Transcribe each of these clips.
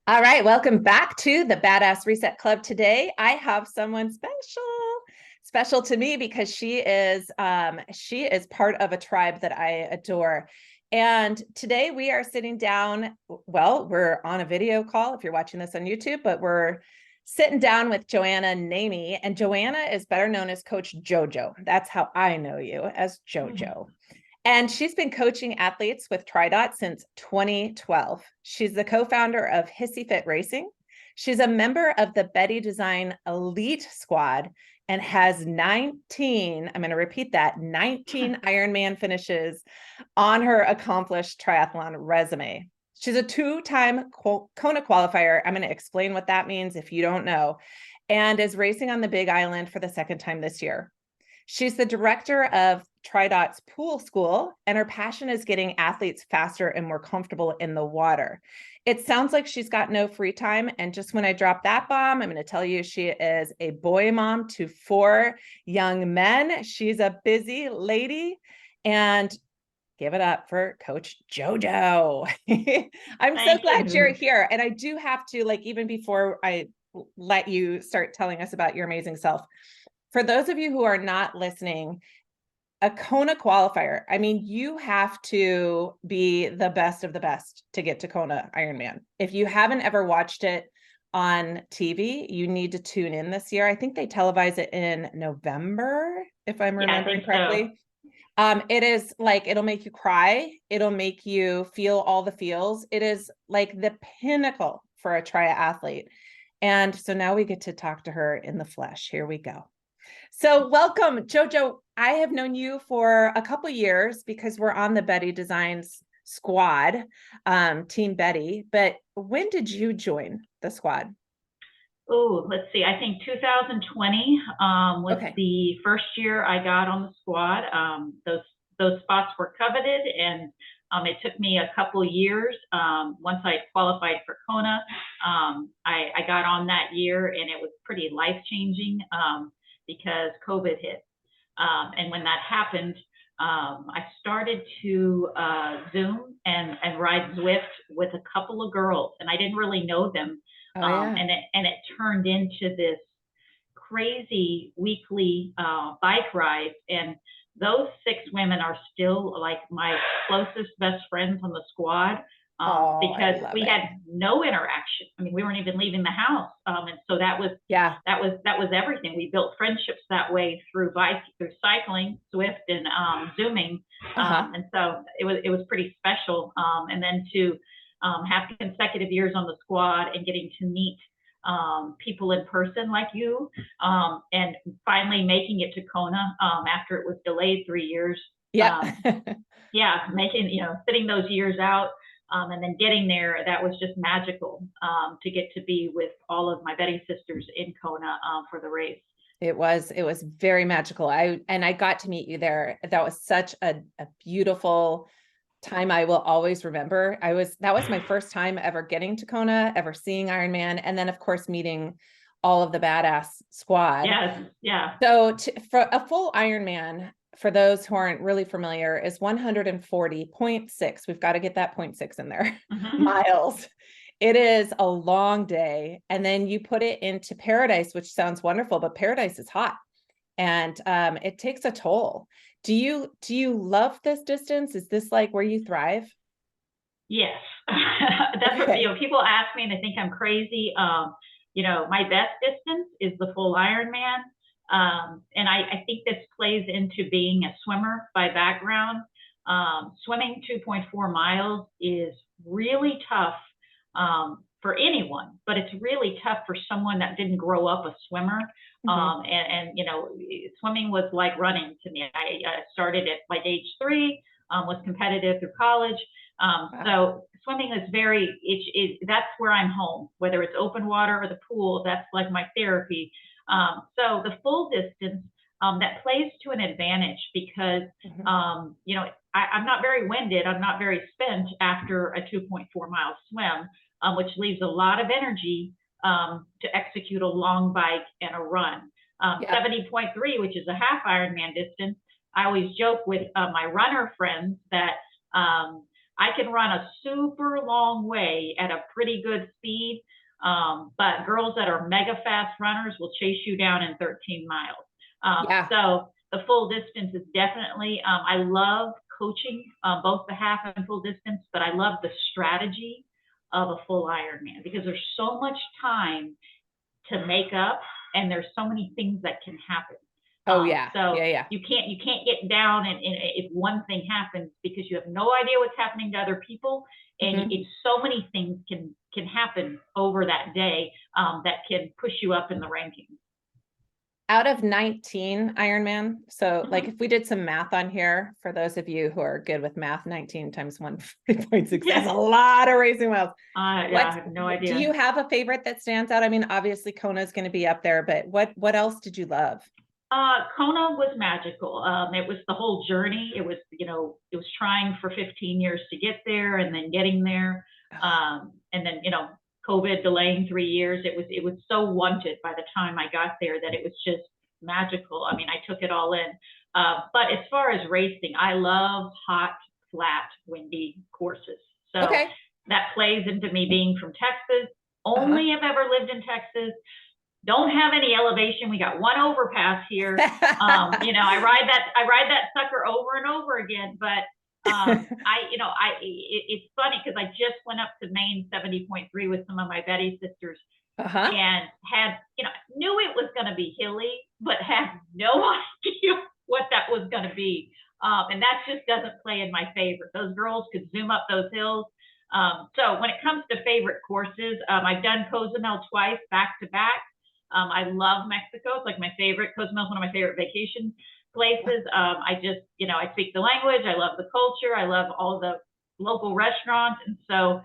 All right, welcome back to the Badass Reset Club. Today, I have someone special to me because she is part of a tribe that I adore. And today we are sitting down. Well, we're on a video call if you're watching this on YouTube, but we're sitting down with Joanna Nami, and Joanna is better known as Coach JoJo. That's how I know you, as JoJo. And she's been coaching athletes with TriDot since 2012. She's the co-founder of Hissy Fit Racing. She's a member of the Betty Design Elite Squad and has 19, I'm going to repeat that, 19 Ironman finishes on her accomplished triathlon resume. She's a two-time Kona qualifier. I'm going to explain what that means if you don't know, and is racing on the Big Island for the second time this year. She's the director of TriDot's Pool School, and her passion is getting athletes faster and more comfortable in the water. It sounds like she's got no free time. And just when I drop that bomb, I'm going to tell you she is a boy mom to 4 young men. She's a busy lady. And give it up for Coach JoJo. I'm so glad you're here. And I do have to, like, even before I let you start telling us about your amazing self, for those of you who are not listening, a Kona qualifier, I mean, you have to be the best of the best to get to Kona Ironman. If you haven't ever watched it on TV, you need to tune in this year. I think they televise it in November, if I'm remembering correctly. So. It is like, it'll make you cry. It'll make you feel all the feels. It is like the pinnacle for a triathlete. And so now we get to talk to her in the flesh. Here we go. So welcome, JoJo. I have known you for a couple of years because we're on the Betty Designs squad, Team Betty. But when did you join the squad? Oh, let's see. I think 2020 was the first year I got on the squad. Those spots were coveted, and it took me a couple years. Once I qualified for Kona, I got on that year, and it was pretty life-changing because COVID hit. And when that happened, I started to Zoom and ride Zwift with a couple of girls, and I didn't really know them. And it turned into this crazy weekly bike ride. And those 6 women are still like my closest best friends on the squad. Because we had no interaction. I mean, we weren't even leaving the house. And so that was everything. We built friendships that way through cycling, Zwift, and Zooming. And so it was pretty special. And then to have consecutive years on the squad and getting to meet people in person like you, and finally making it to Kona after it was delayed 3 years. Sitting those years out. And then getting there, that was just magical to get to be with all of my Betty sisters in Kona for the race. It was very magical. I got to meet you there. That was such a beautiful time. I will always remember. That was my first time ever getting to Kona, ever seeing Ironman, and then of course meeting all of the badass squad. Yes, yeah. So for a full Ironman, for those who aren't really familiar, is 140.6. We've got to get that 0.6 in there. Miles. It is a long day. And then you put it into Paradise, which sounds wonderful, but Paradise is hot and it takes a toll. Do you love this distance? Is this like where you thrive? Yes. That's what, people ask me and they think I'm crazy. My best distance is the full Ironman. And I think this plays into being a swimmer by background. Swimming 2.4 miles is really tough for anyone, but it's really tough for someone that didn't grow up a swimmer. Swimming was like running to me. I started at like age 3, was competitive through college. So swimming is that's where I'm home, whether it's open water or the pool. That's like my therapy. So the full distance, that plays to an advantage because, I'm not very winded. I'm not very spent after a 2.4 mile swim, which leaves a lot of energy to execute a long bike and a run. 70.3, which is a half Ironman distance. I always joke with my runner friends that I can run a super long way at a pretty good speed. But girls that are mega fast runners will chase you down in 13 miles. Yeah. So the full distance is definitely, I love coaching both the half and full distance, but I love the strategy of a full Ironman because there's so much time to make up and there's so many things that can happen. Oh yeah. So Yeah. you can't get down and if one thing happens because you have no idea what's happening to other people, and it's so many things can happen over that day that can push you up in the rankings. Out of 19 Ironman, so like if we did some math on here, for those of you who are good with math, 19 times 140.6 is a lot of racing miles. Yeah, I have no idea. Do you have a favorite that stands out? I mean, obviously Kona is going to be up there, but what else did you love? Kona was magical. It was the whole journey. It was, it was trying for 15 years to get there and then getting there. And then, COVID delaying 3 years. It was so wanted by the time I got there that it was just magical. I mean, I took it all in. But as far as racing, I love hot, flat, windy courses. So that plays into me being from Texas. Only have ever lived in Texas. Don't have any elevation. We got one overpass here. I ride that sucker over and over again, but it's funny because I just went up to Maine 70.3 with some of my Betty sisters and had, knew it was going to be hilly, but had no idea what that was going to be. And that just doesn't play in my favor. Those girls could zoom up those hills. So when it comes to favorite courses, I've done Cozumel twice back to back. I love Mexico. It's like my favorite. Cozumel is one of my favorite vacation places. I just, I speak the language. I love the culture. I love all the local restaurants. And so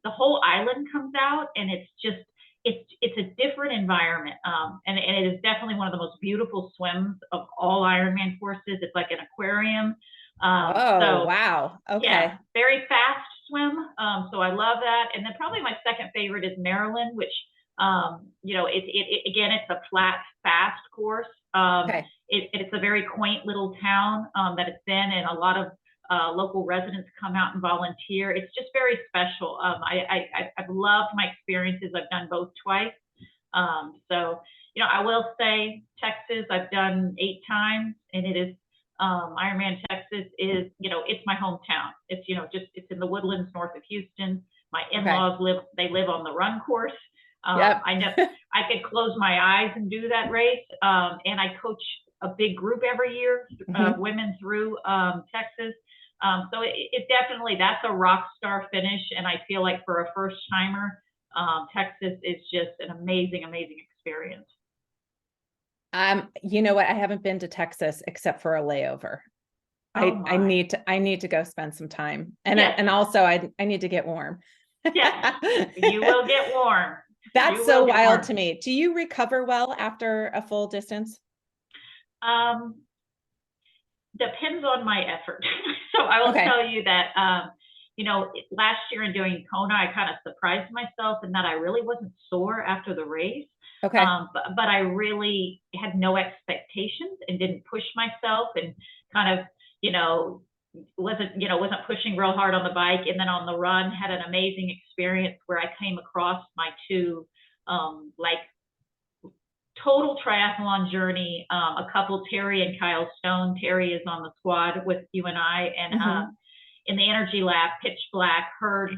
the whole island comes out and it's just, it's a different environment. And it is definitely one of the most beautiful swims of all Ironman courses. It's like an aquarium. Wow. Okay. Yeah, very fast swim. So I love that. And then probably my second favorite is Maryland, which again, it's a flat, fast course. It's a very quaint little town that it's in, and a lot of local residents come out and volunteer. It's just very special. I've loved my experiences. I've done both twice. I will say Texas, I've done 8 times, and it is Ironman Texas is, it's my hometown. It's, it's in the woodlands north of Houston. My in-laws live on the run course. I know I could close my eyes and do that race. And I coach a big group every year, women through Texas. So it definitely, that's a rock star finish. And I feel like for a first timer, Texas is just an amazing, amazing experience. You know what? I haven't been to Texas except for a layover. I need to go spend some time. And and also I need to get warm. Yes, you will get warm. That's so wild to me. Do you recover well after a full distance? Depends on my effort. So I will tell you that, last year in doing Kona, I kind of surprised myself in that I really wasn't sore after the race. But I really had no expectations and didn't push myself and kind of, wasn't pushing real hard on the bike. And then on the run, had an amazing experience where I came across my 2, total triathlon journey. A couple, Terry and Kyle Stone. Terry is on the squad with you and I, and in the energy lab, pitch black, heard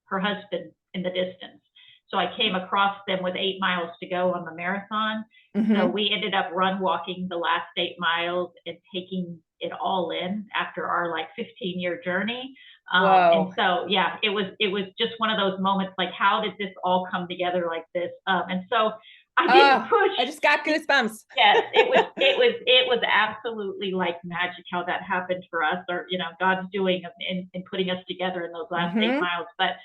her husband in the distance. So I came across them with 8 miles to go on the marathon. So we ended up run walking the last 8 miles and taking it all in after our 15-year journey. And so, yeah, it was just one of those moments, like, how did this all come together like this? And so I didn't push. I just got goosebumps. Yes, it was absolutely like magic how that happened for us, or, God's doing in putting us together in those last 8 miles. But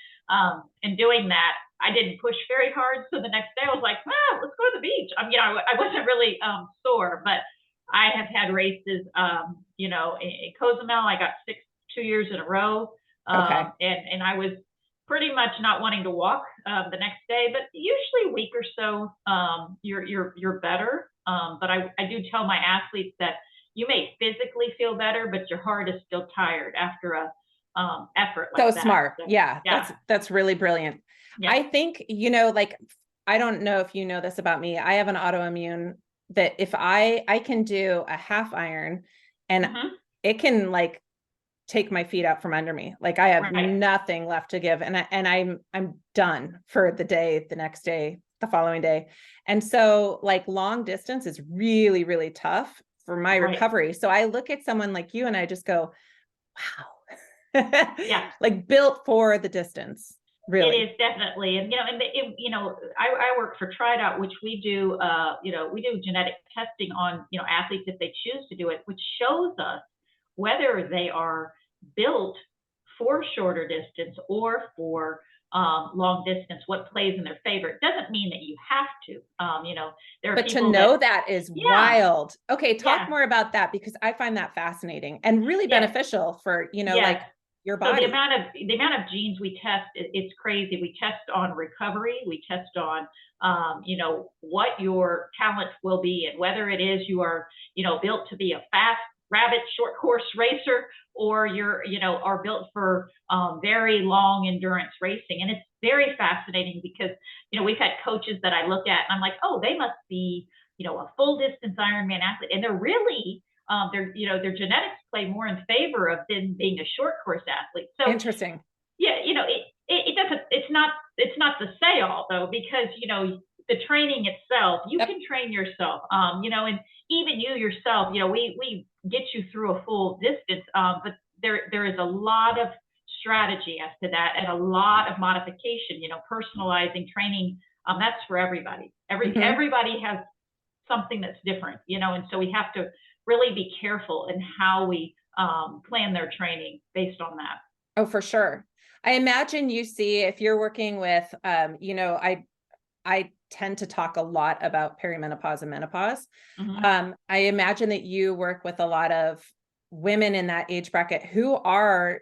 in doing that, I didn't push very hard. So the next day I was like, let's go to the beach. I wasn't really sore, but I have had races, in Cozumel, I got 2 years in a row. And I was pretty much not wanting to walk the next day, but usually a week or so, you're better. But I do tell my athletes that you may physically feel better, but your heart is still tired after effort So like that. smart. So, Yeah, yeah. that's really brilliant. Yeah. I think, you know, like, I don't know if you know this about me. I have an autoimmune that if I can do a half iron and it can like take my feet out from under me. Like I have Right. nothing left to give. And I'm done for the day, the next day, the following day. And so like long distance is really, really tough for my Right. recovery. So I look at someone like you and I just go, wow. Yeah. Like built for the distance. Really. It is definitely, and I work for TriDot, which we do, we do genetic testing on athletes if they choose to do it, which shows us whether they are built for shorter distance or for long distance, what plays in their favor. It doesn't mean that you have to. There are but people to know that is wild. Okay, talk more about that because I find that fascinating and really beneficial for like your body. So the amount of genes we test, it's crazy. We test on recovery. We test on, what your talent will be and whether it is you are, built to be a fast rabbit short course racer or you're, are built for very long endurance racing. And it's very fascinating because, we've had coaches that I look at and I'm like, oh, they must be, a full distance Ironman athlete. And they're really, their genetics play more in favor of them being a short course athlete. So interesting. Yeah, it doesn't. It's not the say all though, because the training itself, you can train yourself. And even you yourself, we get you through a full distance. But there is a lot of strategy as to that, and a lot of modification. Personalizing training. That's for everybody. Everybody has something that's different. And so we have to really be careful in how we plan their training based on that. Oh, for sure. I imagine you see if you're working with, I tend to talk a lot about perimenopause and menopause. I imagine that you work with a lot of women in that age bracket who are,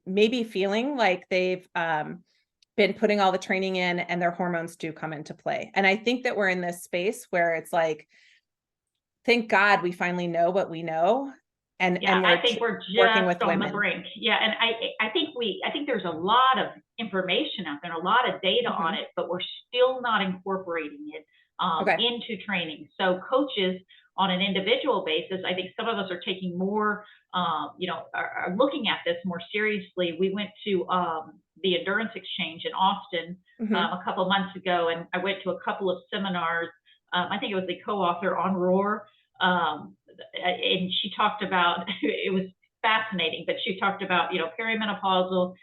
maybe feeling like they've been putting all the training in and their hormones do come into play. And I think that we're in this space where it's like, thank God we finally know what we know. And I think we're just working with on women. The brink. Yeah, and I think there's a lot of information out there, a lot of data on it, but we're still not incorporating it into training. So coaches on an individual basis, I think some of us are taking more, are looking at this more seriously. We went to the Endurance Exchange in Austin a couple of months ago, and I went to a couple of seminars. I think it was the co-author on Roar. And she talked about, it was fascinating, but she talked about, perimenopausal,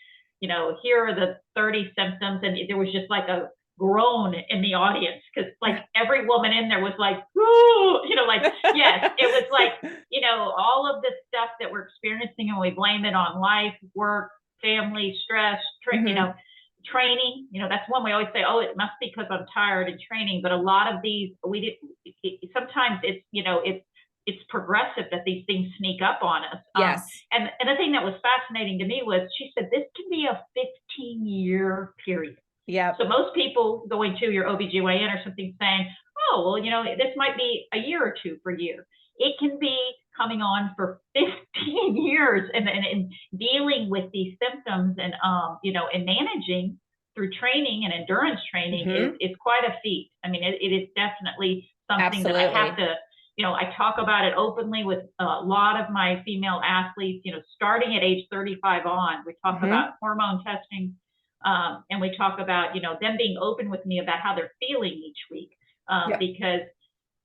here are the 30 symptoms. And there was just like a groan in the audience because like every woman in there was like, ooh, like, yes, it was like, all of this stuff that we're experiencing and we blame it on life, work, family, stress, training, that's one we always say, oh, it must be because I'm tired and training. But a lot of these, sometimes it's, it's progressive that these things sneak up on us. Yes. And the thing that was fascinating to me was she said, this can be a 15-year period. Yeah. So most people going to your OBGYN or something saying, oh, well, this might be a year or two for you. It can be coming on for 15 years and dealing with these symptoms and, and managing through training and endurance training is quite a feat. I mean, it is definitely something that I have to, I talk about it openly with a lot of my female athletes, starting at age 35 on. We talk about hormone testing, and we talk about, them being open with me about how they're feeling each week, because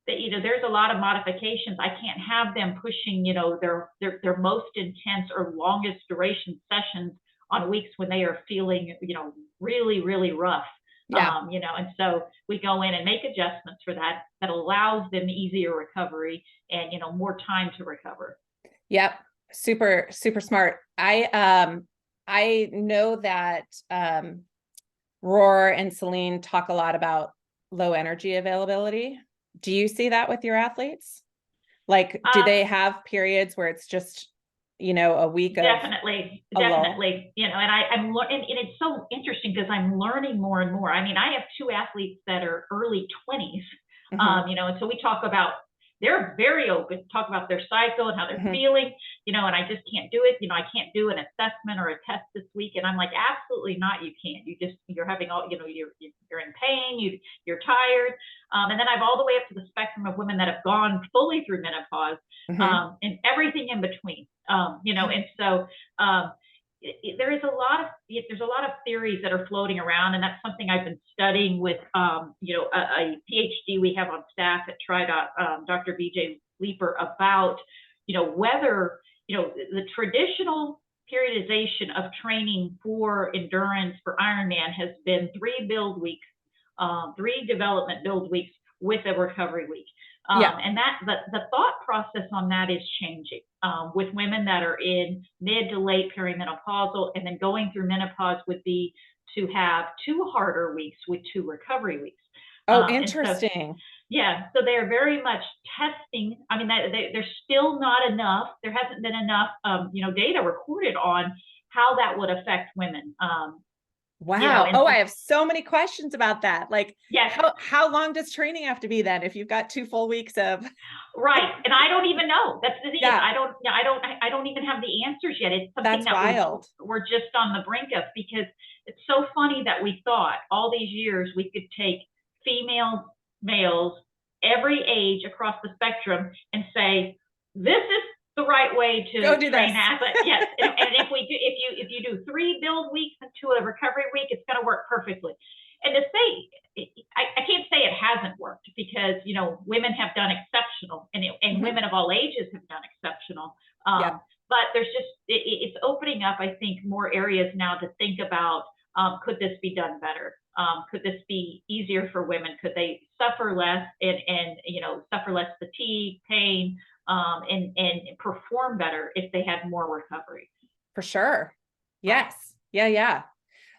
there's a lot of modifications. I can't have them pushing, their most intense or longest duration sessions on weeks when they are feeling, really, really rough. And so we go in and make adjustments for that allows them easier recovery and, more time to recover. Yep. Super, super smart. I know that Roar and Celine talk a lot about low energy availability. Do you see that with your athletes? Like, do they have periods where it's just, a week definitely, of definitely, and I'm and it's so interesting because I'm learning more and more. I mean, I have two athletes that are early 20s, and so we talk about they're very open, talk about their cycle and how they're feeling, and I just can't do it. I can't do an assessment or a test this week. And I'm like, absolutely not. You can't. You're having all, you're in pain, you're tired. And then I've all the way up to the spectrum of women that have gone fully through menopause, and everything in between, and so, there's a lot of theories that are floating around, and that's something I've been studying with a PhD we have on staff at Dr. BJ Leeper, about whether the traditional periodization of training for endurance for Ironman has been 3 build weeks, 3 development build weeks with a recovery week. And that the thought process on that is changing, with women that are in mid to late perimenopausal, and then going through menopause would be to have 2 harder weeks with 2 recovery weeks. Oh, interesting. So they're very much testing. I mean, there's still not enough. There hasn't been enough, data recorded on how that would affect women. Wow. I have so many questions about that. Like, how long does training have to be then if you've got 2 full weeks of? Right. And I don't even know. That's the thing. I don't even have the answers yet. It's something that we're just on the brink of, because it's so funny that we thought all these years we could take females, males, every age across the spectrum and say, this is the right way to train athletes. Yes. And if you do 3 build weeks into a recovery week, it's going to work perfectly. And to say, I can't say it hasn't worked, because women have done exceptional, and women of all ages have done exceptional. But there's just it's opening up, I think, more areas now to think about, could this be done better? Could this be easier for women? Could they suffer less and suffer less fatigue, pain, and perform better if they had more recovery? For sure. Yes. Yeah.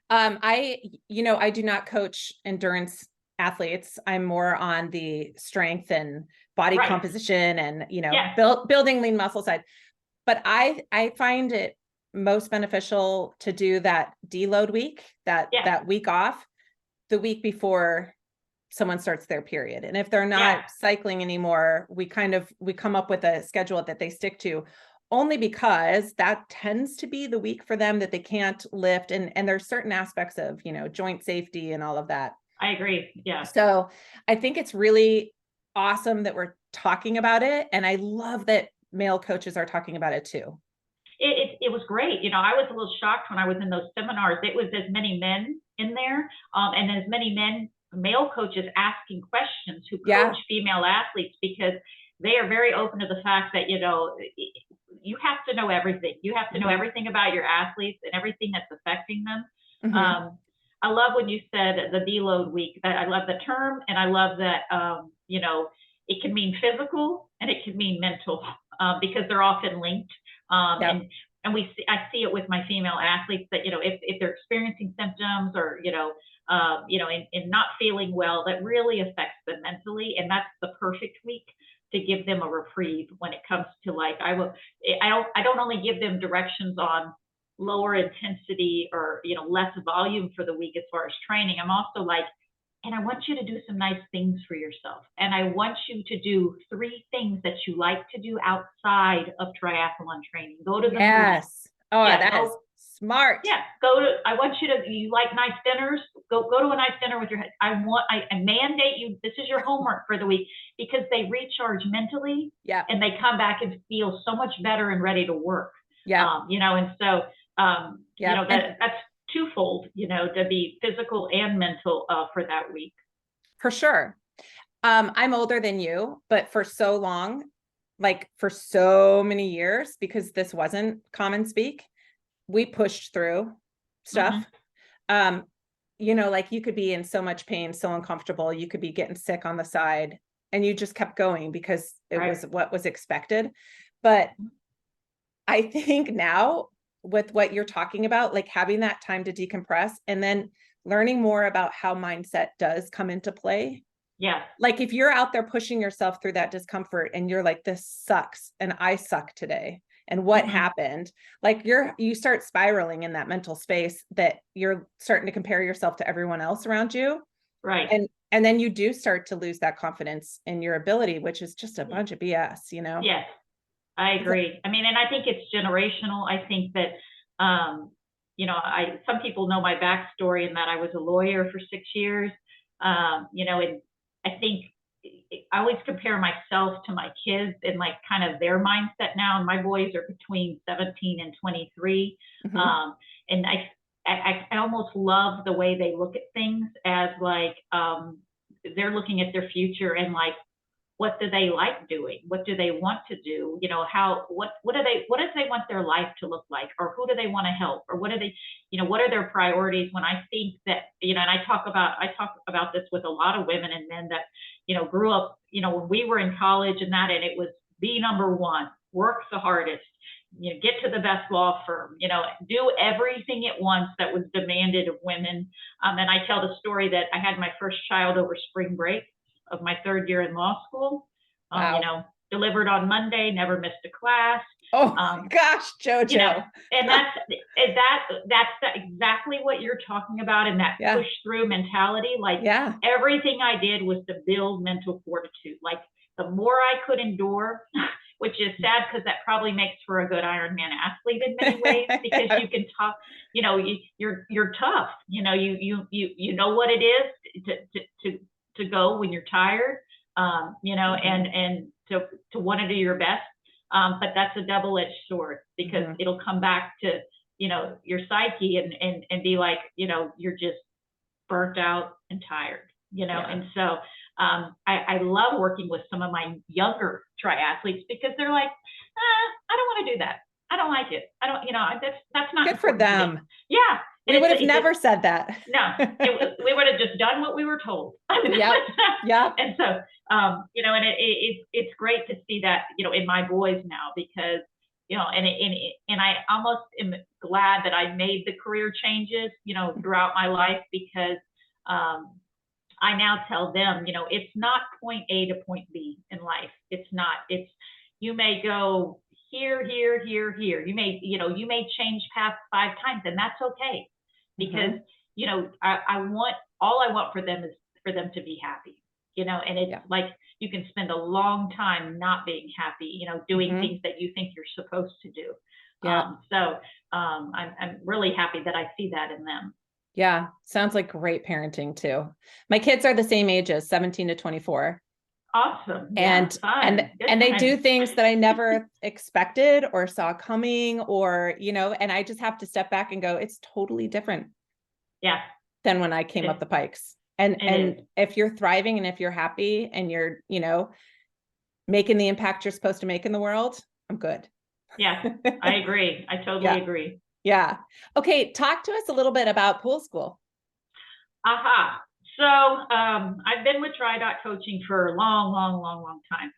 I do not coach endurance athletes. I'm more on the strength and body composition and, building lean muscle side. But I find it most beneficial to do that deload week, that week off, the week before someone starts their period. And if they're not cycling anymore, we come up with a schedule that they stick to, only because that tends to be the week for them that they can't lift. And there's certain aspects of, joint safety and all of that. I agree. Yeah. So I think it's really awesome that we're talking about it. And I love that male coaches are talking about it too. It was great. I was a little shocked when I was in those seminars. It was as many men in there, and as many male coaches asking questions who coach female athletes, because they are very open to the fact that, you have to know everything. You have to know everything about your athletes and everything that's affecting them. I love when you said the deload week. That I love the term, and I love that, it can mean physical and it can mean mental, because they're often linked. And I see it with my female athletes that, if they're experiencing symptoms or, and not feeling well, that really affects them mentally. And that's the perfect week to give them a reprieve when it comes to, like, I don't only give them directions on lower intensity or, less volume for the week as far as training. I'm also like, and I want you to do some nice things for yourself. And I want you to do 3 things that you like to do outside of triathlon training. Go to the movies. That is smart. I want you like nice dinners. Go to a nice dinner with your, I mandate you, this is your homework for the week, because they recharge mentally. And they come back and feel so much better and ready to work. And so, that's twofold, to be physical and mental, for that week. For sure. I'm older than you, but for so long, like for so many years, because this wasn't common speak, we pushed through stuff. Like you could be in so much pain, so uncomfortable, you could be getting sick on the side, and you just kept going because it was what was expected. But I think now, with what you're talking about, like having that time to decompress and then learning more about how mindset does come into play. Like if you're out there pushing yourself through that discomfort and you're like, this sucks and I suck today, and what happened, like you start spiraling in that mental space that you're starting to compare yourself to everyone else around you. Right. And And then you do start to lose that confidence in your ability, which is just a bunch of BS, you know? Yes, I agree. I mean, and I think it's generational. I think that, you know, some people know my backstory in that I was a lawyer for 6 years. You know, and I think I always compare myself to my kids and like kind of their mindset now. And my boys are between 17 and 23. And I almost love the way they look at things as like, they're looking at their future and like, what do they like doing? What do they want to do? You know, what do they want their life to look like? Or who do they want to help? Or what are they, you know, what are their priorities? When I think that, you know, and I talk about this with a lot of women and men that, you know, grew up, you know, when we were in college and it was be number one, work the hardest, you know, get to the best law firm, you know, do everything at once that was demanded of women. And I tell the story that I had my first child over spring break of my third year in law school. Wow. You know, delivered on Monday, never missed a class. Oh gosh, JoJo. You know, and that's exactly what you're talking about in that push through mentality. Like everything I did was to build mental fortitude. Like the more I could endure, which is sad because that probably makes for a good Ironman athlete in many ways, because you can talk, you know, you're tough. You know, you know what it is to go when you're tired, you know, and to want to do your best. But that's a double-edged sword, because it'll come back to, you know, your psyche and be like, you know, you're just burnt out and tired, you know? And so I love working with some of my younger triathletes, because they're like, I don't want to do that. I don't like it. I don't, you know, that's not good for them. Yeah. We would have never said that. No, we would have just done what we were told. Yeah. And so, you know, and it's great to see that, you know, in my boys now, because, you know, and I almost am glad that I made the career changes, you know, throughout my life, because I now tell them, you know, it's not point A to point B in life. It's not. It's, you may go here, here, here, here. You may change paths 5 times, and that's okay. Because, you know, all I want for them is for them to be happy, you know, and it's like, you can spend a long time not being happy, you know, doing things that you think you're supposed to do. So I'm really happy that I see that in them. Yeah. Sounds like great parenting too. My kids are the same ages, 17 to 24. Awesome. And they do things that I never expected or saw coming, or, you know, and I just have to step back and go, it's totally different. Than when I came up the pikes. And if you're thriving and if you're happy and you're, you know, making the impact you're supposed to make in the world, I'm good. Yeah, I agree. I totally agree. Yeah. Okay. Talk to us a little bit about pool school. So I've been with Tri coaching for a long time.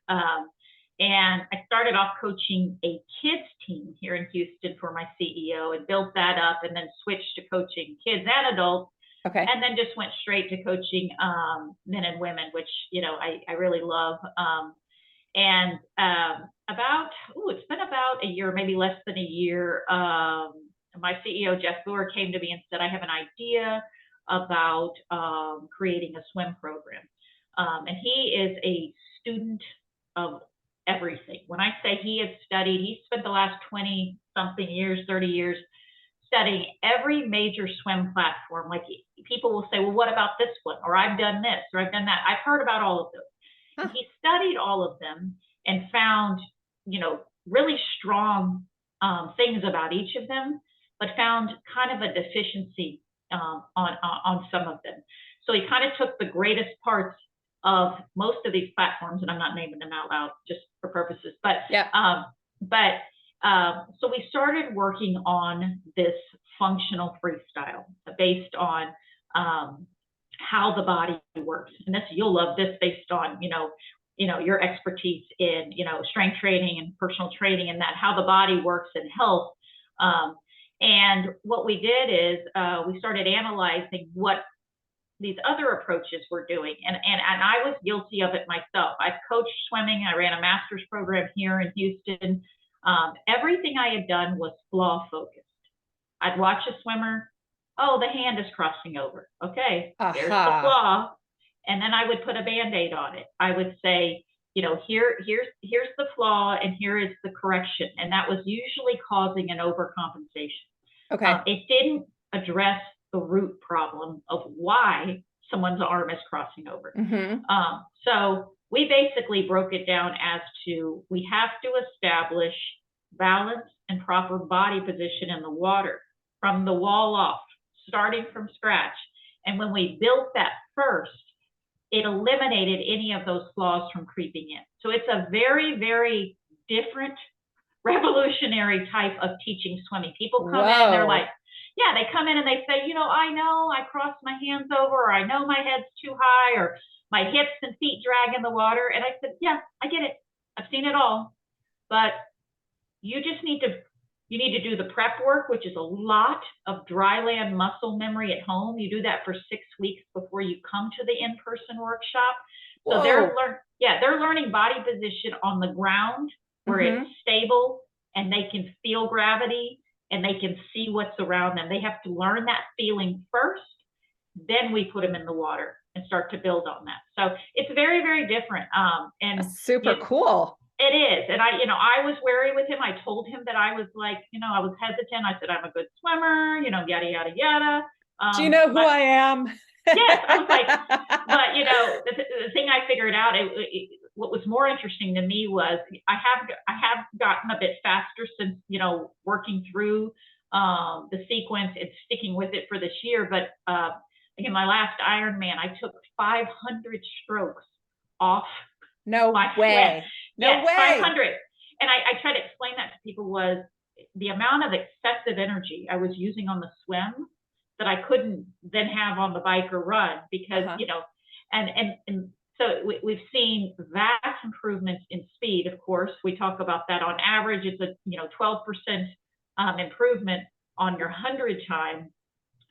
And I started off coaching a kids team here in Houston for my CEO, and built that up, and then switched to coaching kids and adults. And then just went straight to coaching men and women, which, you know, I really love. And it's been about a year, maybe less than a year. My CEO, Jeff Brewer, came to me and said, I have an idea about creating a swim program. And he is a student of everything. When I say he spent the last 20 something years, 30 years studying every major swim platform. Like, people will say, well, what about this one? Or I've done this, or I've done that. I've heard about all of those. And he studied all of them and found, you know, really strong things about each of them, but found kind of a deficiency on some of them. So he kind of took the greatest parts of most of these platforms, and I'm not naming them out loud just for purposes, but so we started working on this functional freestyle based on how the body works. And this, you'll love this, based on, you know, your expertise in, you know, strength training and personal training, and that how the body works in health. And what we did is we started analyzing what these other approaches were doing. And I was guilty of it myself. I've coached swimming. I ran a master's program here in Houston. Everything I had done was flaw focused. I'd watch a swimmer. Oh, the hand is crossing over. Okay, there's the flaw. and then I would put a Band-Aid on it. I would say, you know, here's the flaw and here is the correction. And that was usually causing an overcompensation. Okay. It didn't address the root problem of why someone's arm is crossing over. So we basically broke it down as to, we have to establish balance and proper body position in the water from the wall off, starting from scratch. And when we built that first, it eliminated any of those flaws from creeping in. So it's a very, very different, revolutionary type of teaching swimming. People come in and they're like, yeah, they come in and they say, you know I cross my hands over, or I know my head's too high, or my hips and feet drag in the water. And I said, yeah, I get it. I've seen it all. But you just need to do the prep work, which is a lot of dry land muscle memory at home. You do that for 6 weeks before you come to the in-person workshop. So Whoa. they're learning body position on the ground where it's stable and they can feel gravity and they can see what's around them. They have to learn that feeling first, then we put them in the water and start to build on that. So it's very, very different. And that's super cool. It is. And I was wary with him. I told him that I was like, I was hesitant. I said, I'm a good swimmer, yada, yada, yada. Do you know who I am? Yes. I was like, but the thing I figured out, what was more interesting to me was I have gotten a bit faster since, working through the sequence and sticking with it for this year. But in my last Ironman, I took 500 strokes off. No way. No way. 500. And I try to explain that to people was the amount of excessive energy I was using on the swim that I couldn't then have on the bike or run because, and so we've seen vast improvements in speed. Of course, we talk about that on average. It's a, 12% improvement on your 100 time.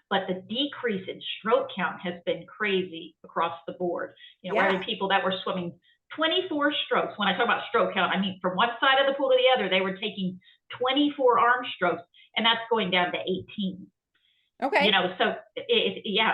But the decrease in stroke count has been crazy across the board. We're having people that were swimming 24 strokes. When I talk about stroke count, I mean from one side of the pool to the other, they were taking 24 arm strokes, and that's going down to 18. Okay. So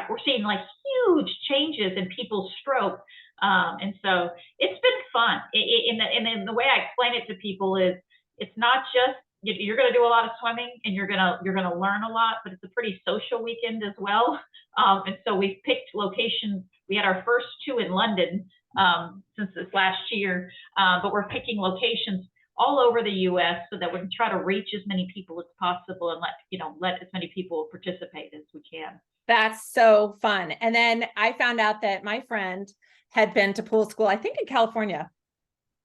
we're seeing like huge changes in people's stroke. And so it's been fun. And then the way I explain it to people is it's not just, you're going to do a lot of swimming and you're going to learn a lot, but it's a pretty social weekend as well. And so we've picked locations. We had our first 2 in London since this last year, but we're picking locations all over the U.S. so that we can try to reach as many people as possible and let as many people participate as we can. That's so fun. And then I found out that my friend had been to pool school, I think in California.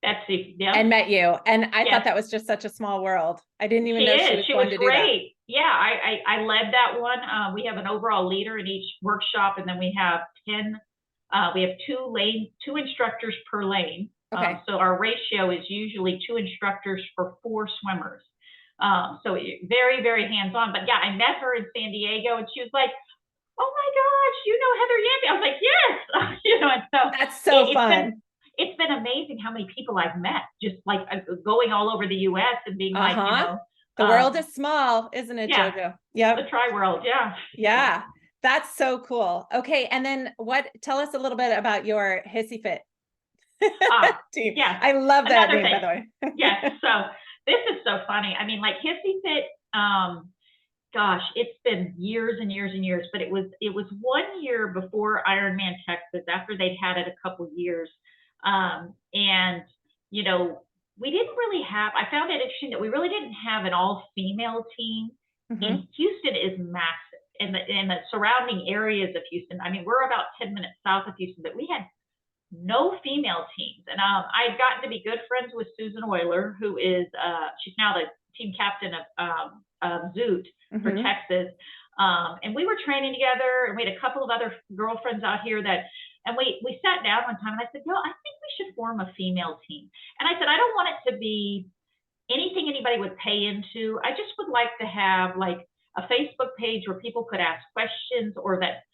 Betsy, yeah. And met you. And I thought that was just such a small world. I didn't even know she was great. Yeah, I led that one. We have an overall leader in each workshop, and then we have 10. We have 2 instructors per lane. Okay. So our ratio is usually 2 instructors for 4 swimmers. So very, very hands-on. But yeah, I met her in San Diego, and she was like, "Oh my gosh, you know Heather Yancey?" I was like, "Yes." And so that's so fun. It's been amazing how many people I've met, just like going all over the U.S. and being like, the world is small, isn't it, JoJo? Yeah. The tri-world. Yeah. Yeah. That's so cool. Okay. And then tell us a little bit about your Hissy Fit team. Yeah. I love that name, by the way. Yes. So this is so funny. I mean, like Hissy Fit, gosh, it's been years and years and years, but it was 1 year before Ironman Texas, after they'd had it a couple years. And, we didn't really have, I found it interesting that we really didn't have an all-female team. And Houston is massive, and the surrounding areas of Houston. I mean, we're about 10 minutes south of Houston, but we had no female teams. And I had gotten to be good friends with Susan Euler, who is, she's now the team captain of Zoot for Texas. And we were training together, and we had a couple of other girlfriends out here and we sat down one time and I said, I think we should form a female team. And I said, I don't want it to be anything anybody would pay into. I just would like to have like a Facebook page where people could ask questions, or that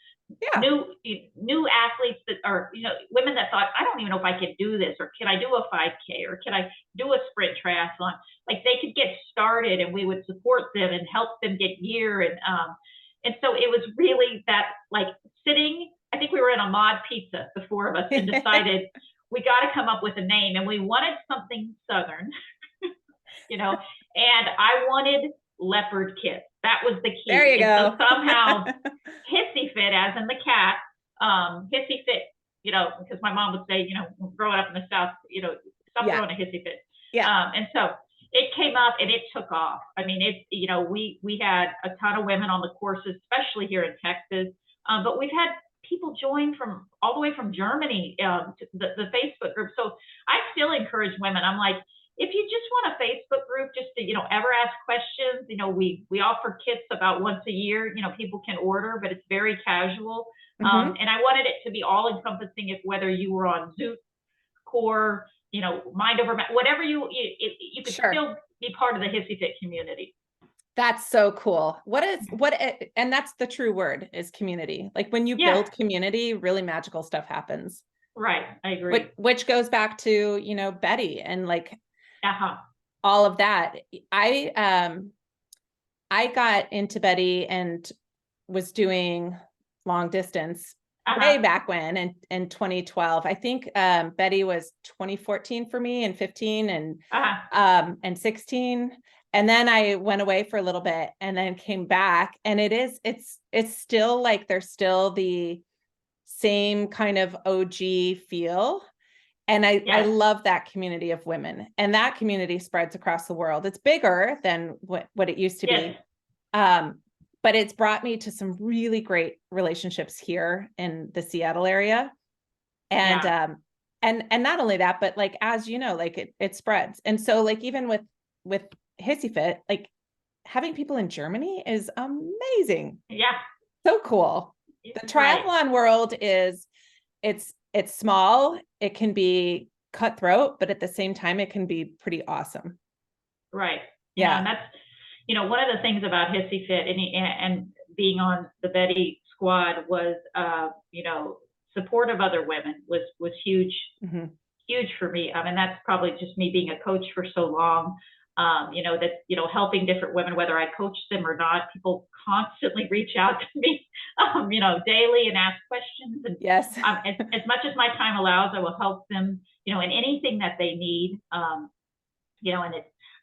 new athletes that are, women that thought, I don't even know if I could do this, or can I do a 5K, or can I do a sprint triathlon? Like they could get started and we would support them and help them get gear. And so it was really that, like, sitting. I think we were in a mod pizza, the four of us, and decided we got to come up with a name, and we wanted something Southern, you know, and I wanted leopard kiss. That was the key. There you go. So somehow hissy fit, as in the cat, hissy fit, you know, because my mom would say, you know, growing up in the South, you know, stop throwing a hissy fit. Yeah. And so it came up and it took off. I mean, it, you know, we had a ton of women on the courses, especially here in Texas. But we've had people join from all the way from Germany, to the Facebook group. So I still encourage women. I'm like, if you just want a Facebook group just to, you know, ever ask questions, you know, we offer kits about once a year, you know, people can order, but it's very casual. And I wanted it to be all encompassing, if whether you were on Zoot, Core, you know, Mind Over Matter, whatever you could still be part of the Hissy Fit community. That's so cool. And that's the true word, is community. Like when you build community, really magical stuff happens. Right. I agree. Which goes back to, you know, Betty and like all of that. I got into Betty and was doing long distance way back when in 2012. I think Betty was 2014 for me, and 15 and 16. And then I went away for a little bit and then came back, and it's still like there's still the same kind of OG feel. And I love that community of women, and that community spreads across the world. It's bigger than what it used to be. But it's brought me to some really great relationships here in the Seattle area. And and not only that, but like, as you know, like it spreads. And so like even with Hissy Fit, like having people in Germany is amazing. Yeah. So cool. The triathlon world is, it's small. It can be cutthroat, but at the same time, it can be pretty awesome. Right. Yeah. And that's, you know, one of the things about Hissy Fit and being on the Betty squad was, you know, support of other women was huge, huge for me. I mean, that's probably just me being a coach for so long. You know, that, you know, helping different women, whether I coach them or not, people constantly reach out to me, you know, daily and ask questions. And as much as my time allows, I will help them, you know, in anything that they need. You know, and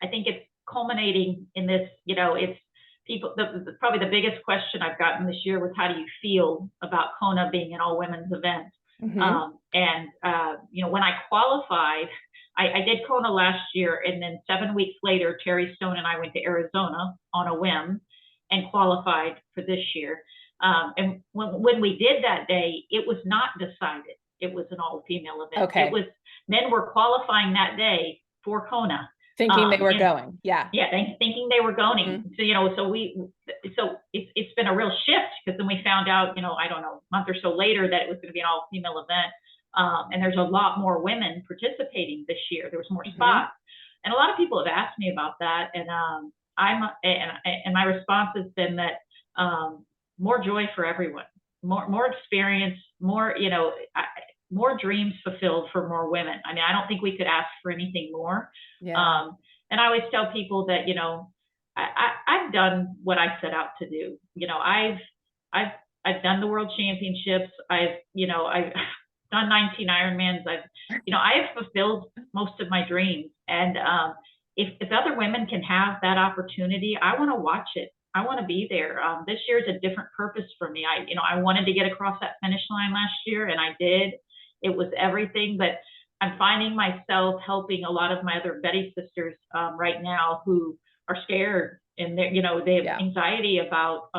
I think it's culminating in this, you know, it's people, probably the biggest question I've gotten this year was, how do you feel about Kona being an all women's event? You know, when I qualified, I did Kona last year, and then 7 weeks later, Terry Stone and I went to Arizona on a whim and qualified for this year. And when we did that day, it was not decided. It was an all-female event. It was, men were qualifying that day for Kona. Thinking they were going. Thinking they were going. So, you know, so it's been a real shift, because then we found out, you know, I don't know, a month or so later, that it was going to be an all-female event. And there's a lot more women participating this year. There was more spots. And a lot of people have asked me about that. And and my response has been that more joy for everyone, more experience, more, you know, more dreams fulfilled for more women. I mean, I don't think we could ask for anything more. And I always tell people that, you know, I've done what I set out to do. You know, I've done the world championships. I've done 19 IRONMANs. I have fulfilled most of my dreams. And if other women can have that opportunity, I want to watch it. I want to be there. This year is a different purpose for me. I wanted to get across that finish line last year, and I did. It was everything, but I'm finding myself helping a lot of my other Betty sisters right now who are scared, and they have anxiety about,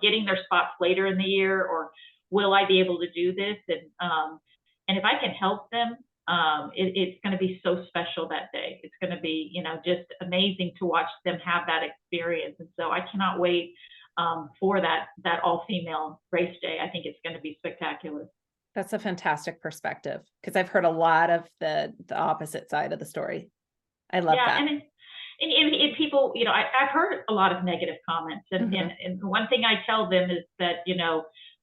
getting their spots later in the year, or will I be able to do this? And if I can help them, it's going to be so special that day. It's going to be, just amazing to watch them have that experience. And so I cannot wait for that all-female race day. I think it's going to be spectacular. That's a fantastic perspective, because I've heard a lot of the opposite side of the story. I love that. And people, I've heard a lot of negative comments, and one thing I tell them is that,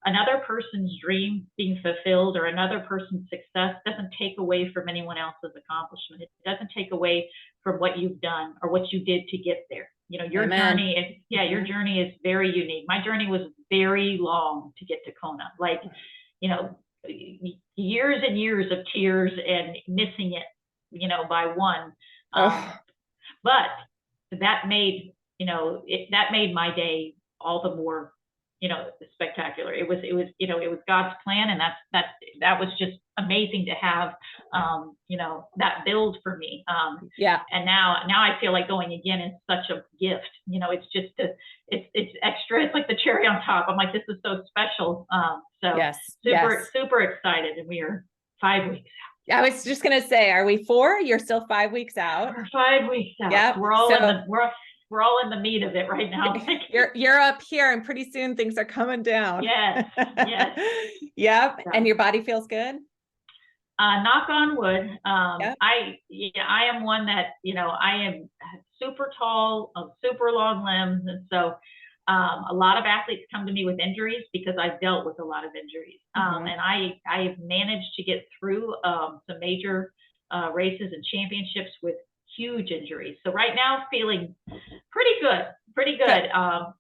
another person's dream being fulfilled or another person's success doesn't take away from anyone else's accomplishment. It doesn't take away from what you've done or what you did to get there. Your journey is, your journey is very unique. My journey was very long to get to Kona. Like, years and years of tears and missing it, by one. Oh, But that made, that made my day all the more, spectacular. It was, it was God's plan. And that was just amazing to have, that build for me. yeah. And now I feel like going again is such a gift. It's just, it's extra. It's like the cherry on top. I'm like, this is so special. So Yes. super excited. And we are 5 weeks out. I was just going to say, are we 4? You're still 5 weeks out. We're 5 weeks out. Yep. We're all we're all in the meat of it right now. You're up here, and pretty soon things are coming down. Yes. Yep. Yeah. And your body feels good? Knock on wood. Yep. I am one that, I am super tall, super long limbs. And so a lot of athletes come to me with injuries because I've dealt with a lot of injuries. And I've managed to get through some major races and championships with huge injuries. So right now, feeling pretty good.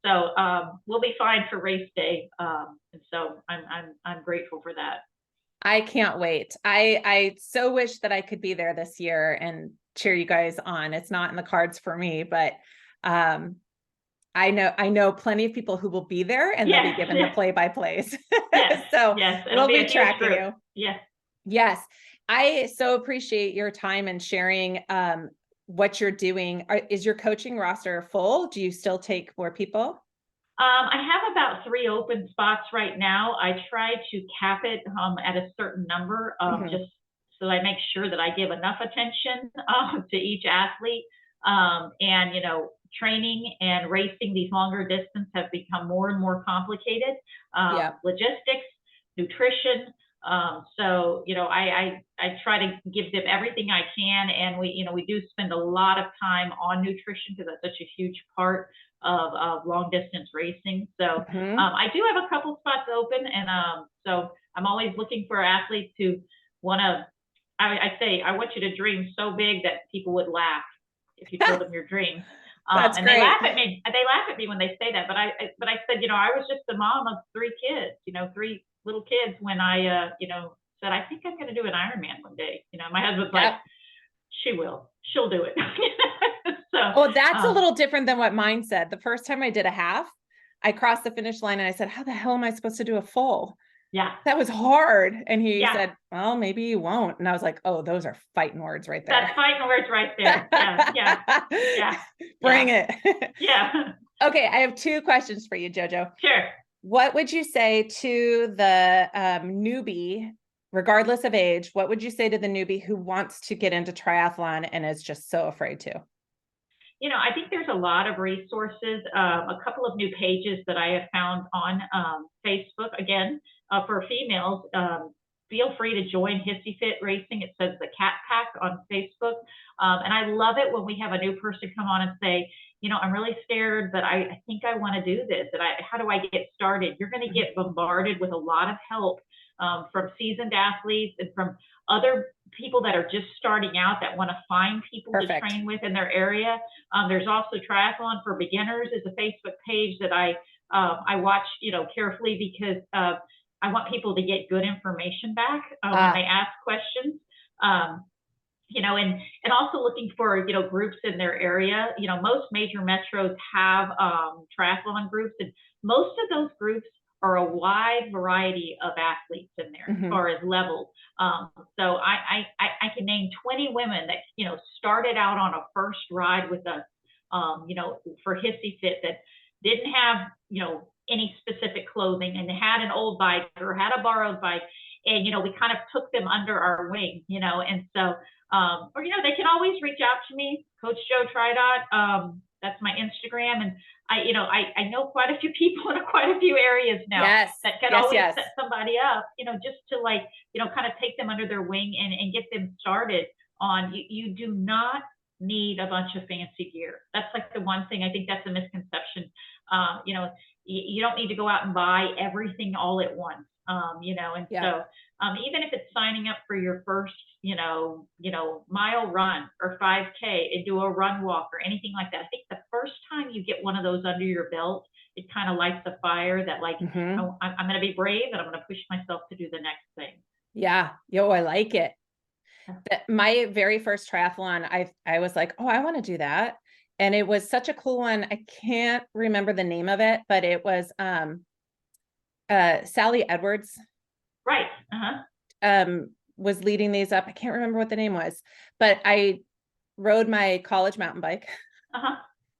So we'll be fine for race day. And so I'm grateful for that. I can't wait. I so wish that I could be there this year and cheer you guys on. It's not in the cards for me, but I know plenty of people who will be there, and they'll be given the play-by-plays. Yes, so we'll be tracking you. Yes. Yes. I so appreciate your time and sharing what you're doing. Is your coaching roster full? Do you still take more people? I have about 3 open spots right now. I try to cap it at a certain number, just so I make sure that I give enough attention to each athlete. And, training and racing these longer distance have become more and more complicated. Logistics, nutrition. So, I try to give them everything I can. And we do spend a lot of time on nutrition because that's such a huge part of long distance racing. So I do have a couple spots open, and so I'm always looking for athletes who want to. I say I want you to dream so big that people would laugh if you told them your dream. That's and great. They laugh at me. They laugh at me when they say that. But I said, I was just a mom of 3 kids. 3 little kids when I said I think I'm going to do an Ironman one day. My husband's like, she'll do it. So, that's a little different than what mine said. The first time I did a half, I crossed the finish line and I said, how the hell am I supposed to do a full? Yeah. That was hard. And he said, well, maybe you won't. And I was like, oh, those are fighting words right there. That's fighting words right there. Yeah. Bring it. Yeah. Okay. I have 2 questions for you, JoJo. Sure. What would you say to the newbie, regardless of age? What would you say to the newbie who wants to get into triathlon and is just so afraid to? I think there's a lot of resources, a couple of new pages that I have found on Facebook, again, for females. Feel free to join Hissy Fit Racing. It says the Cat Pack on Facebook. And I love it when we have a new person come on and say, I'm really scared, but I think I want to do this. And how do I get started? You're going to get bombarded with a lot of help from seasoned athletes and from other people that are just starting out that want to find people to train with in their area. There's also Triathlon for Beginners is a Facebook page that I watch, carefully because I want people to get good information back when they ask questions. And also looking for, groups in their area. Most major metros have triathlon groups, and most of those groups are a wide variety of athletes in there as far as levels. So I can name 20 women that, started out on a first ride with us, for Hissy Fit that didn't have, any specific clothing and had an old bike or had a borrowed bike. And, we kind of took them under our wing, and so, or, they can always reach out to me, Coach Jo Tridot. That's my Instagram. And I know quite a few people in quite a few areas now that can always set somebody up, just to kind of take them under their wing and get them started on, you do not need a bunch of fancy gear. That's like the one thing I think that's a misconception. You don't need to go out and buy everything all at once. So even if it's signing up for your first, mile run or 5K and do a run walk or anything like that, I think the first time you get one of those under your belt it kind of lights a fire that like, Mhm. I'm going to be brave and I'm going to push myself to do the next thing. Yeah. Yo, I like it. My very first triathlon, I was like, oh, I want to do that. And it was such a cool one. I can't remember the name of it, but it was Sally Edwards Right. was leading these up. I can't remember what the name was, but I rode my college mountain bike.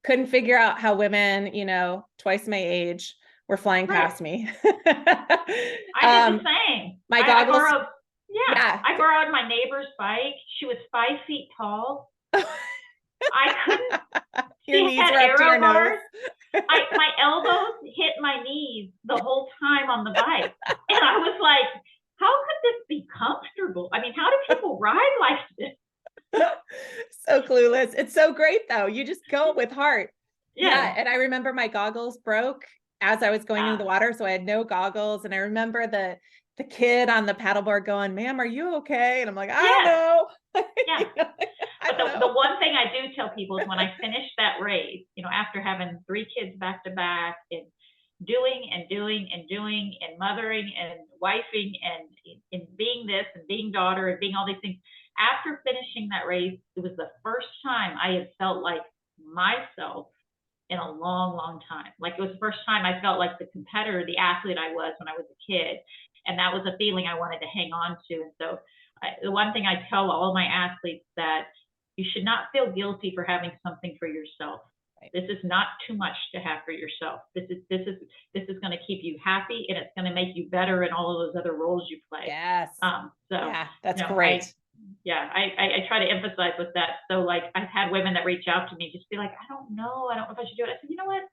Couldn't figure out how women, you know, twice my age were flying past me. I did the same. My goggles. I borrowed my neighbor's bike. She was 5 feet tall. I couldn't. Your knees were up to your nose. My elbows hit my knees the whole time on the bike. And I was like, how could this be comfortable? I mean, how do people ride like this? So clueless. It's so great though. You just go with heart. Yeah. And I remember my goggles broke as I was going into the water. So I had no goggles. And I remember the kid on the paddleboard going, ma'am, are you okay? And I'm like, I don't know. But the one thing I do tell people is when I finished that race, you know, after having 3 kids back to back and doing and mothering and wifing and being this and being daughter and being all these things, after finishing that race, it was the first time I had felt like myself in a long, long time. Like it was the first time I felt like the competitor, the athlete I was when I was a kid. And that was a feeling I wanted to hang on to. And so the one thing I tell all my athletes that you should not feel guilty for having something for yourself. Right. This is not too much to have for yourself. This is going to keep you happy, and it's going to make you better in all of those other roles you play. Yes. Yeah, that's great. I try to emphasize with that. So like I've had women that reach out to me, just be like, I don't know if I should do it. I said, you know what?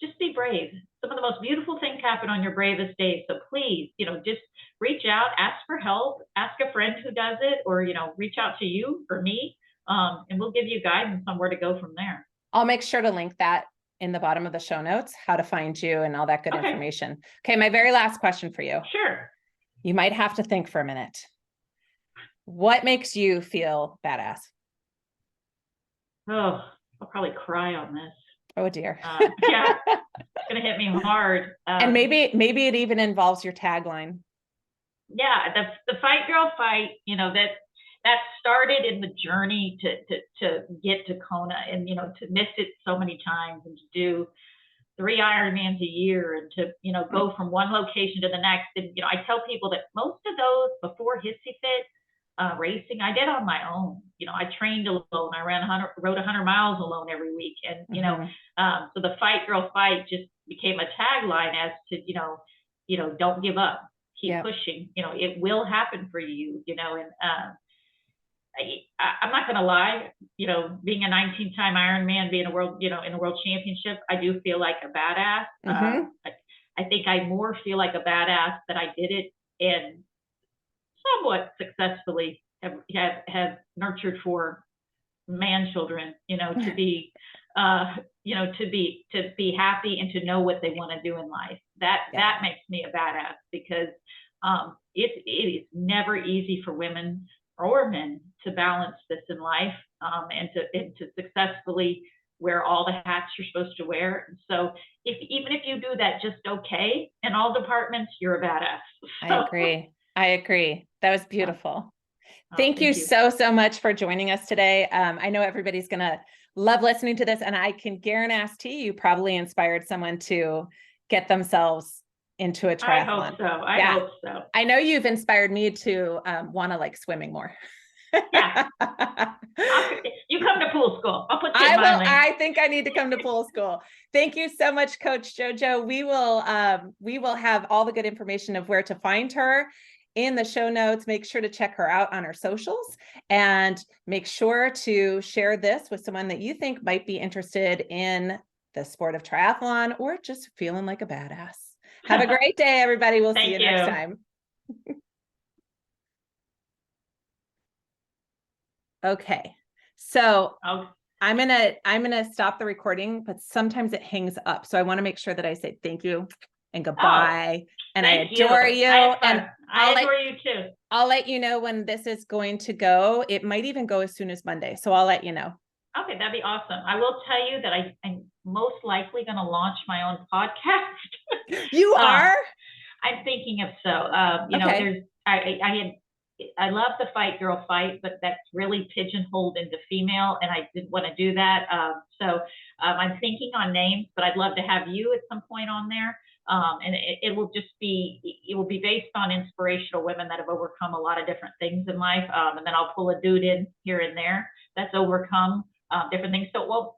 Just be brave. Some of the most beautiful things happen on your bravest days. So please, you know, just reach out, ask for help, ask a friend who does it, or, you know, reach out to you or me, and we'll give you guidance on where to go from there. I'll make sure to link that in the bottom of the show notes, how to find you and all that good information. Okay, my very last question for you. Sure. You might have to think for a minute. What makes you feel badass? Oh, I'll probably cry on this. Oh dear. Yeah, it's gonna hit me hard. And maybe it even involves your tagline. Yeah, the fight girl fight. You know, that started in the journey to get to Kona, and you know, to miss it so many times, and to do 3 Ironmans a year, and to, you know, go from one location to the next. And you know, I tell people that most of those before Hissy Fit racing I did on my own. You know, I trained alone. I rode 100 miles alone every week. And, you know, so the fight girl fight just became a tagline as to, you know, don't give up, keep pushing, you know, it will happen for you, you know. And I'm not going to lie, you know, being a 19-time Ironman, being a world, you know, in a world championship, I do feel like a badass. I think I more feel like a badass that I did it and somewhat successfully have nurtured 4 man children, you know, to be, you know, to be happy and to know what they want to do in life. That makes me a badass, because it is never easy for women or men to balance this in life, and to successfully wear all the hats you're supposed to wear. And so even if you do that just okay in all departments, you're a badass. So, I agree. That was beautiful. Thank you so much for joining us today. I know everybody's going to love listening to this, and I can guarantee you probably inspired someone to get themselves into a triathlon. I hope so. I know you've inspired me to want to like swimming more. Yeah. You come to pool school. I'll put you in my link. I think I need to come to pool school. Thank you so much, Coach JoJo. We will have all the good information of where to find her in the show notes. Make sure to check her out on her socials, and make sure to share this with someone that you think might be interested in the sport of triathlon or just feeling like a badass. Have a great day, everybody. We'll see you next time. Okay. So I'm gonna stop the recording, but sometimes it hangs up. So I want to make sure that I say thank you and goodbye. And I adore you. And I adore you too. I'll let you know when this is going to go. It might even go as soon as Monday. So I'll let you know. Okay, that'd be awesome. I will tell you that I'm most likely going to launch my own podcast. You are? I'm thinking of you know, Okay. I love the fight girl fight, but that's really pigeonholed into female, and I didn't want to do that. I'm thinking on names, but I'd love to have you at some point on there. And it will just be, it will be based on inspirational women that have overcome a lot of different things in life. And then I'll pull a dude in here and there that's overcome different things. So,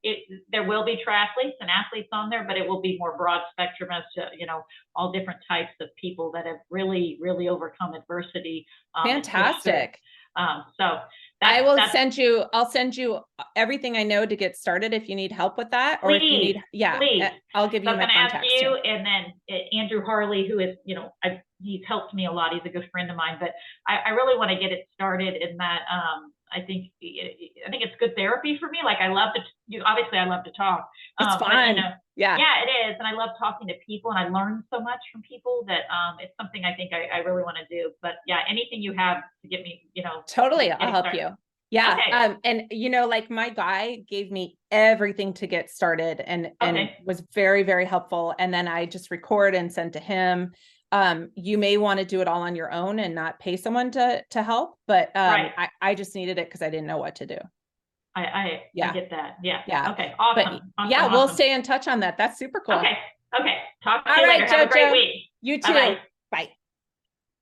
there will be triathletes and athletes on there, but it will be more broad spectrum as to, you know, all different types of people that have really, really overcome adversity. Fantastic. So I'll send you everything I know to get started if you need help with that, or if you need, please. I'll give you my contacts too. And then Andrew Harley, who is, you know, he's helped me a lot. He's a good friend of mine, but I really want to get it started in that. I think it's good therapy for me. Like I love obviously I love to talk. It's fun. But, you know, yeah, it is. And I love talking to people, and I learn so much from people that it's something I think I really want to do. But yeah, anything you have to get me, you know. Totally. I'll help you. Yeah. Okay. And you know, like my guy gave me everything to get started and was very, very helpful. And then I just record and send to him. You may want to do it all on your own and not pay someone to help, but I just needed it because I didn't know what to do. I get that. Yeah. Okay. Awesome. We'll stay in touch on that. That's super cool. Okay. Talk to you later. Have a great week. You too. Bye. Bye.